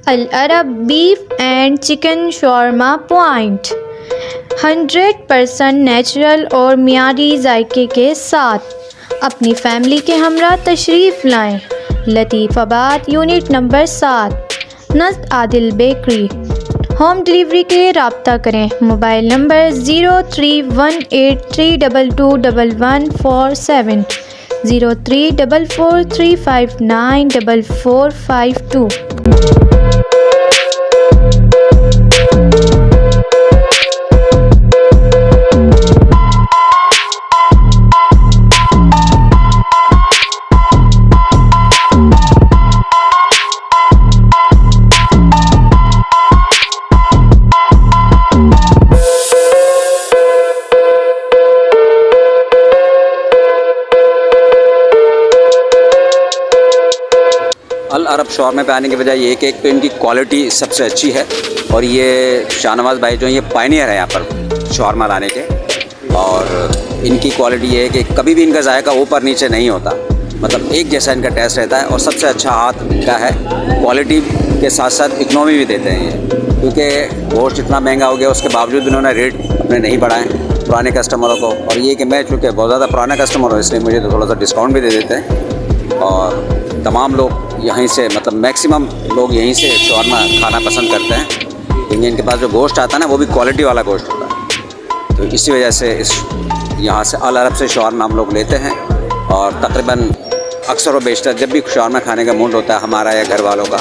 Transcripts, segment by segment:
Al Arab beef and chicken shawarma point 100% natural और मियारी जायके के साथ अपनी फैमिली के हमरा तशरीफ़ लाएं। लतीफ़ाबाद यूनिट नंबर 7 नज़द आदिल बेकरी। होम डिलीवरी के लिए रब्ता करें। Mobile number 0318322147 0344359452। Al Arab shawarma पे आने की वजह ये कि एक तो इनकी क्वालिटी सबसे अच्छी है और ये शाहनवाज़ भाई जो ये पायनियर है यहाँ पर शॉर्मा लाने के। और इनकी क्वालिटी ये है कि कभी भी इनका जायका ऊपर नीचे नहीं होता, मतलब एक जैसा इनका टेस्ट रहता है और सबसे अच्छा हाथ इनका है। क्वालिटी के साथ साथ इकनॉमी भी देते हैं ये, क्योंकि गोश्त इतना महंगा हो गया उसके बावजूद इन्होंने रेट अपने नहीं बढ़ाए पुराने कस्टमरों को। और ये कि मैं चूँकि बहुत ज़्यादा पुराना कस्टमर हूँ इसलिए मुझे तो थोड़ा सा डिस्काउंट भी दे देते हैं। और तमाम लोग यहीं से, मतलब मैक्सिमम लोग यहीं से शॉर्मा खाना पसंद करते हैं, क्योंकि इनके पास जो गोश्त आता है ना वो भी क्वालिटी वाला गोश्त होता है। तो इसी वजह से यहाँ से अल अरब से शॉर्मा हम लोग लेते हैं। और तकरीबन अक्सर व बेशतर जब भी शॉर्मा खाने का मूड होता है हमारा या घर वालों का,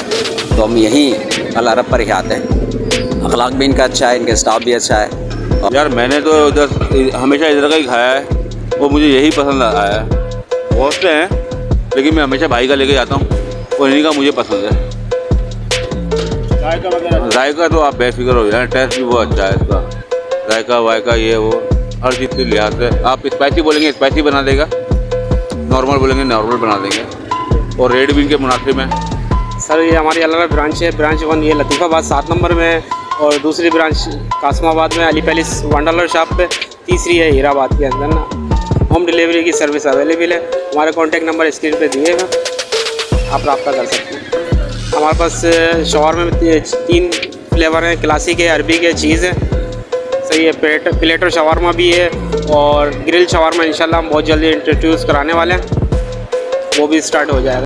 तो हम यहीं अल अरब पर ही आते हैं। अखलाक भी इनका अच्छा है, इनके स्टाफ भी अच्छा है। यार मैंने तो इधर हमेशा इधर का ही खाया है और मुझे यही पसंद आया है। बहुत से हैं लेकिन मैं हमेशा भाई का लेके जाता हूँ और इन्हीं का मुझे पसंद है। जायका तो आप बेफिक्र हो जाए, टेस्ट भी बहुत अच्छा है इसका। जायका वायका ये वो हर चीज़ के लिहाज से। आप स्पाइसी बोलेंगे स्पाइसी बना देगा, नॉर्मल बोलेंगे नॉर्मल बना देंगे, और रेट भी इनके मुनासिब है। सर ये हमारी अलग अलग ब्रांच है। ब्रांच 1 ये लतीफ़ाबाद 7 नंबर में है और दूसरी ब्रांच कासमाबाद में अली पैलेस वंडरलैंड शॉप पे, तीसरी है हीराबाद के अंदर ना। होम डिलीवरी की सर्विस अवेलेबल है। हमारे कॉन्टैक्ट नंबर स्क्रीन पे दिए हैं, आप रब्ता कर सकते हैं। हमारे पास शॉर्मा में 3 फ्लेवर हैं, क्लासिक है, अरबिक है, चीज़ है। सही है। प्लेटर शवारमा भी है और ग्रिल शवारमा इंशाल्लाह हम बहुत जल्दी इंट्रोड्यूस कराने वाले हैं, वो भी स्टार्ट हो जाएगा।